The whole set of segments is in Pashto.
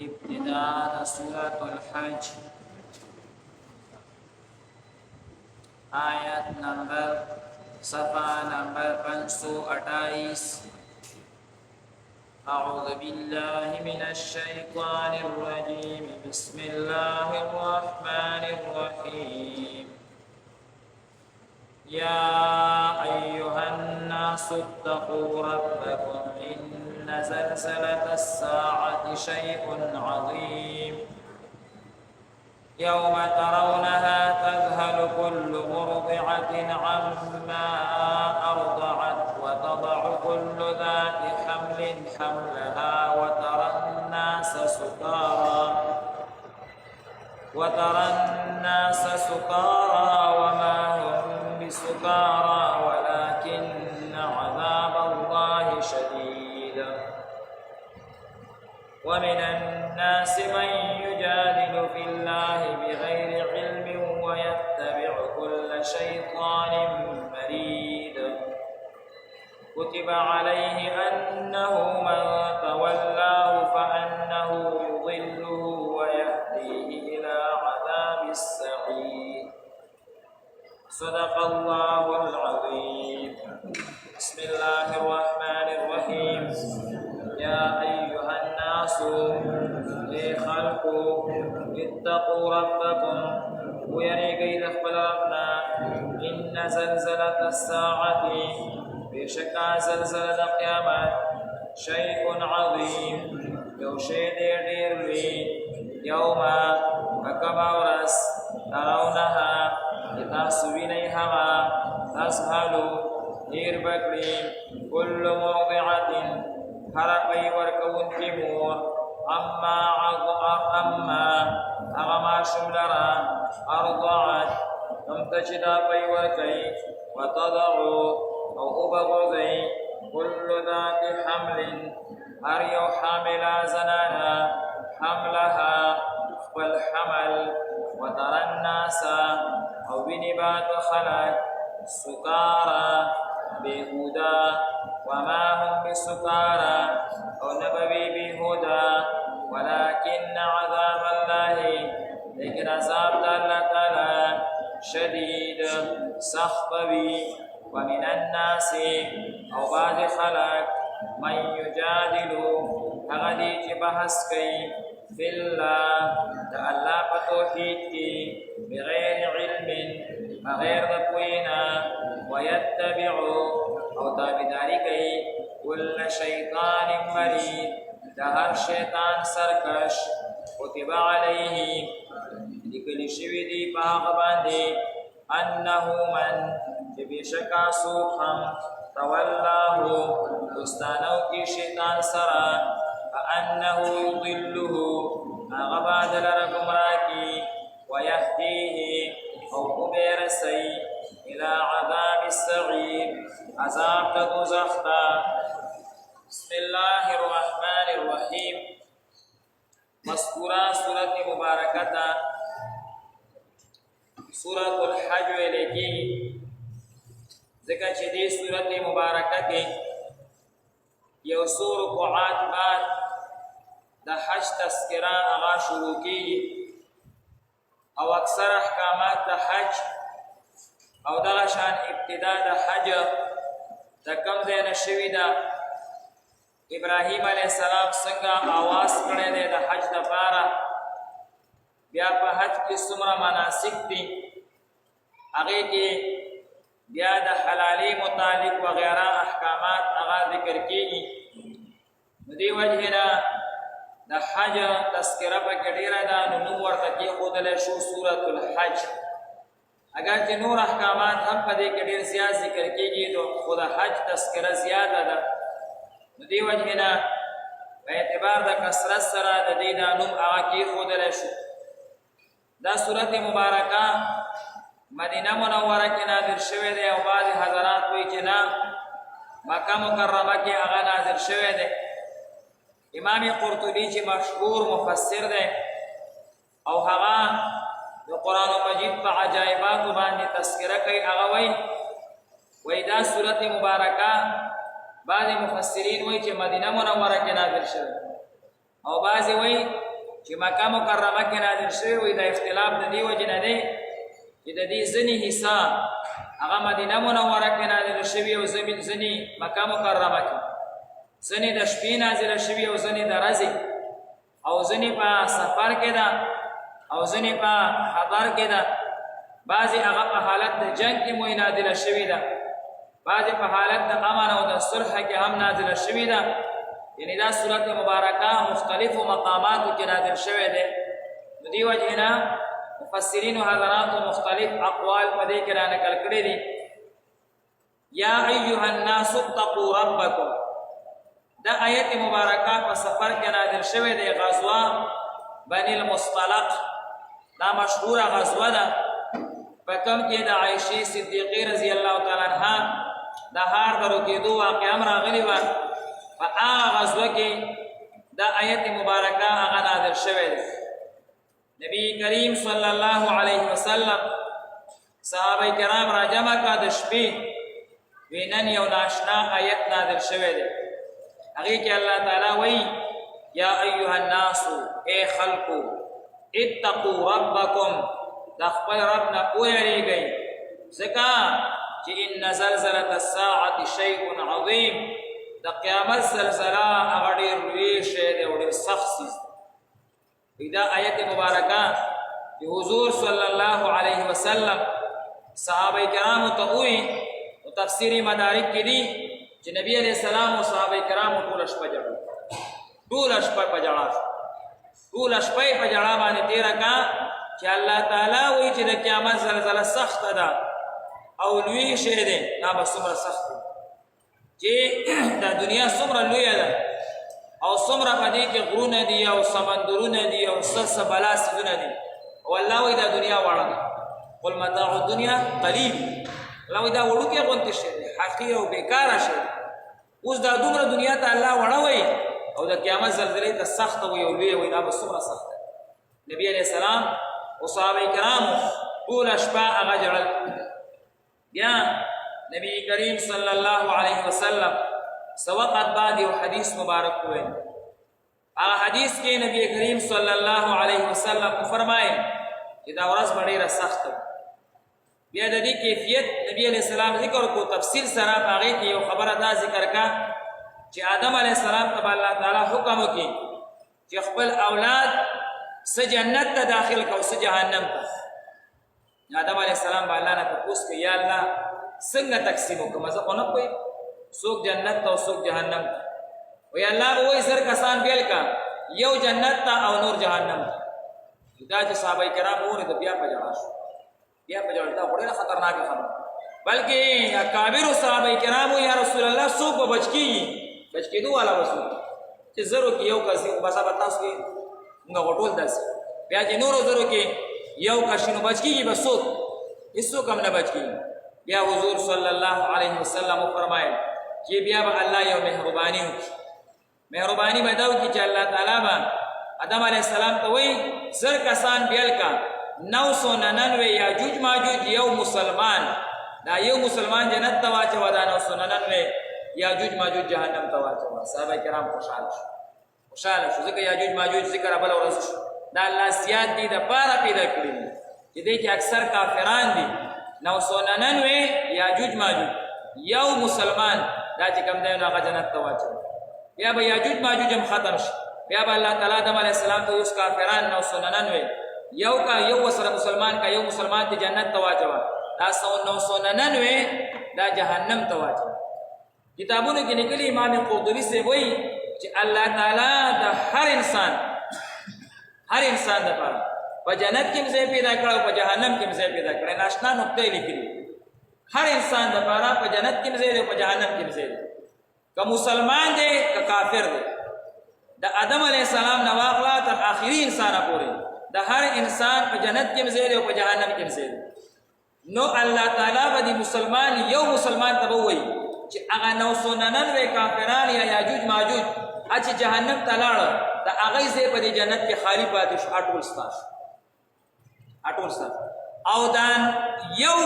ابتداء سورة الحج آیت نمبر صفحہ نمبر 528 أعوذ بالله من الشيطان الرجيم بسم الله الرحمن الرحيم يا أيها الناس اتقوا ربكم إن زلزلة الساعة شيء عظيم يوم ترونها تذهل كل مرضعة عما أرضعت وتضع كل ذات حمل حملها وترى الناس سكارى وما هم بسكارى ولكن عذاب الله شديد ومن الناس من يجادل في الله بغير علم ويتبع كل شيطان مريد كتب عليه أنه من تولاه فأنه يضله ويهديه إلى عذاب السعير صدق الله العظيم بسم الله الرحمن الرحيم يا أيها الناس لخلقوا اتقوا ربكم ويريقي دخل ربنا إن زلزلة الساعة بشكا زلزلة قيامات شيء عظيم يوشي دير يوم أكما ورس ترونها لتاسوينيها تسهل دير بكري كل موضعة حرقي وركون كمور أما أغما شملرا أرضعت تمتشدا بي وركي وتضع أو أبغضي كل ذات حمل أريو حاملا زنانا حملها والحمل وترى الناس أو بنبات خلق سكارى بهدى وما هم بسكارى أو نبوي بهدى ولكن عذاب الله لكن عذاب الله تعالى شديد سخطبي ومن الناس أو بعض خلق من يجادل أغدي بحث كي في الله تعالى فتوحيد بغير علم بغير ذكوينا ويتبع أو تابداري كي كل شيطان مريد دهر شيطان سركش كتب عليه لكل شويدي باغباندي أنه من بشكا سوخم تولاه دستانو کی شیطان سرا فأنه يضله أغباد لرقمراكي ويهديه أو أبيرسي إلى عذاب السعير عذاب تدوزختا بسم الله الرحمن الرحيم مذكورة سورة مباركة سورة الحج لکی ذکر چې دې سورت مبارکه کې یو څو رکوعات بعد د حج تذکره هغه شروع کیږي او اکثر احکامات د حج او دغه شان ابتدا د حج د کوم ځای نه شوي ده ابراهیم علیه السلام څنګه آواز کړی دی د حج دپاره بیا په حج کې څومره مناسک دي هغې کې بیا د حلالي متعلق وغیره احکامات هغه ذکر کیږي نو دې وجې نه د حج تذکره پکې ډېره ده نو نوم ورته کېښودلی شو سورة الحج اگر چې نور احکامات هم په دې کې ډېر زیات ذکر کیږي نو خو د حج تذکره زیاته ده نو دې وجې نه په اعتبار د کثرت سره د دې دا نوم هغه کېښودلی شو دا سورت مبارکه مدینه منوره کې نازل شوی دی او بعضې حضرات وایي چې نه مکه مکرمه کې هغه نازل شوی دی امام قرطبي چې مشهور مفسر دی او هغه د قرآن مجید په عجایباتو باندې تذکره کوي هغه وایي دا سورت مبارکه بعضې مفسرین وایي چې مدینه منوره کې نازل شوی او بعضې وایي چې مکه مکرمه کې نازل شوی وي دا اختلاف د دې وجې نه دی چې د دې ځینې حصہ هغه مدینه منوره کې نازل شوي او ځینې مکه مکرمه کې، ځینې د شپې نازله شوي او ځینې د ورځې، او ځینې په سفر کې ده او ځینې په حضر کې ده، بعضې هغه په حالت د جنگ کې مو نازله شوې ده، بعضې په حالت د امن او د صلح کې هم نازله شوې ده. یعنې دا صورت مبارکه مختلفو مقاماتو کې نازل شوی دی. نو دې وجې نه مفسرینو حضراتو مختلف اقوال په دې کې رانقل کړي دي. یا ایها الناس اتقوا ربکم، دا آیت مبارکه په سفر کې نازل شوی دی. غزوه بني المصطلق دا مشهوره غزوه ده، په کوم کې د عائشې صدیقې رضی الله تعالی عنها د هار د رکېدو واقعه هم راغلې وه. په هغه غزوه کې دا آیت مبارکه هغه نازل شوی دی. نبی کریم صلی الله علیه وسلم صحابه کرام را جمع کا د شپې وینن یو ناشنا آیت نازل شوی دی. هغې کې الله تعالی وایي یا ایها الناس، ای خلقو، اتقوا ربکم، د خپل رب نه ویریږئ، ځکه چې ان زلزلة الساعة شیء عظیم، د قیامت زلزله هغه ډېر لوی شی دی او ډېر سخت څیز دی. دا آیت مبارکه چې حضور صلی الله علیه وسلم صحابه کرامو ته وایي، او تفسیري مدارک کې دي چې نبی علیہ السلام او صحابه کرامو ټوله شپه ژړل، ټوله شپه په ژړا شو، ټوله شپه یې په ژړا باندې تېره کړه چې الله تعالی وایي چې د قیامت زلزله سخته ده او لوی شی دی. دا به څومره سخت دی چې دا دنیا څومره لویه ده او څومره په دې کې غرونه دي او سمندرونه دي او څه بلا څیزونه دي، او الله وایي دا دنیا وړه ده. قل متاع الدنیا قلیل، الله وایي دا وړوکی غوندې شی دی، حقیر او بیکاره شی دی. اوس دا دومره دنیا ته الله وړه وایي او د قیامت زلزلې ته سخته وایي او لویه وایي، دا به څومره سخته ده. نبی علیہ السلام او صحابه کرامو ټوله شپه هغه ژړل. بیا نبی کریم صلی الله علیه وسلم څه وخت بعد یو حدیث مبارک وویل. هغه حدیث کې نبی کریم صلی الله علیه وسلم فرمایي چې دا ورځ به ډېره سخته وي. بیا د دې کیفیت نبی علیہ السلام ذکر کو تفصیل سره، په هغې کې یو خبره دا ذکر کا چې آدم علیہ السلام ته به الله تعالی حکم وکړي چې خپل اولاد څه جنت ته داخل کړه او څه جهنم ته. آدم علیہ السلام به الله نه تپوس کوي یا الله څنګه تقسیم وکړم، زه خو نه پوهېږم څوک جنت ته او څوک جهنم ته. وایي الله به وایي زر کسان بیل کا، یو جنت ته او نور جهنم ته. دا چې صحابه کرام واورېده بیا په ژړا شو، بیا په ژړا. دا خو ډېره خطرناکه خبره، بلکې اکابرو صحابه کرامو یا رسول الله څوک به بچ کېږي، بچ کېدو والا به څوک چې زرو کې یو کس بس به تاسو کې موږ غټول داسې، بیا چې نورو زرو کې یو کس نو بچ کېږي به څوک، هېڅوک هم نه بچ کېږي. بیا حضور صلی الله علیه وسلم وفرمایل چې بیا به الله یو مهرباني وکړي. مهرباني به دا وکړي چې الله تعالی به آدم علیه السلام ته وایي زر کسان بیل کا، 999 یاجوج ماجوج یو مسلمان، دا یو مسلمان جنت ته واچوه، دا 999 یاجوج ماجوج جهنم ته واچوه. صحابه کرام خوشحاله شو، ځکه یاجوج ماجوج ذکر بله ورځ شو. دا الله زیات دي دپاره پیدا کړي دي چې دې کې اکثر کافران دي. 999 یاجوج ماجوج یو مسلمان، دا چې کوم دی نو هغه جنت ته واچوه. بیا به یاجوج ماجوج هم ختم شي، بیا به الله تعالی آدم علیه السلام ته اوس کافران 999 یو وسره مسلمان کا، یو مسلمان ته جنت ته واچوه، دا 999 دا جهنم ته واچوه. کتابونو کې لیکلي امام قرطبي صاحب وایي چې الله تعالی د هر انسان دپاره په جنت کې ځای پیدا کړی او په جهنم کې ځای پیدا کړی. ناشنا نقطه یې لیکلي، هر انسان دپاره په جنت کې ځای دی او په جهنم کې ځای دی، که مسلمان دی که کافر دی. د آدم علیه السلام نه واخله تر آخري انسانه پورې د هر انسان په جنت کې ځای دی او په جهنم کې ځای دی. نو الله تعالی به د مسلمان یو مسلمان ته به ووایي چې هغه 999 کافران یا یاجوج ماجوج چې جهنم ته لاړه، د هغې ځای په دې جنت کې خالي پاتې شو، اټول ستا شو. او دا یو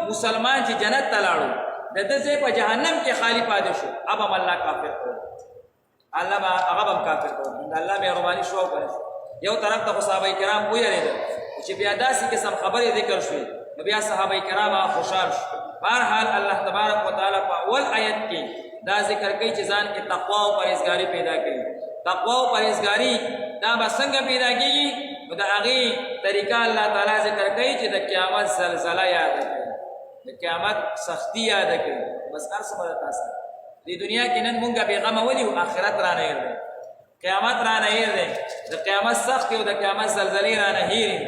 مسلمان چې جنت ته لاړو د ده ځای په جهنم کې خالي پاتې شو، اب هم الله کافر کړو، الله به هغه هم کافر کړو. د الله مهرباني شو او کنه شو. یو طرف ته صحابه کرام ویریدل چې بیا داسې قسم خبرې ذکر شوې نو بیا صحابه کرام خوشحال شو. بهرحال الله تبارک وتعالی په اول آیت کې دا ذکر کوي چې ځان کې تقوا او پرهیزګاري پیدا کړي. تقوا او پرهیزګاري دا به څنګه پیدا کېږي؟ نو د هغې طریقه الله تعالی ذکر کوي چې د قیامت زلزله یاده کړي، د قیامت سختی یاده کړي. بس هر څه به تاسو دې دنیا کې نن مونږ بېغمه ولي او آخرت رانه هېر دی، قیامت رانه هېر دی، د قیامت سختي او د قیامت زلزلې رانه هېرې.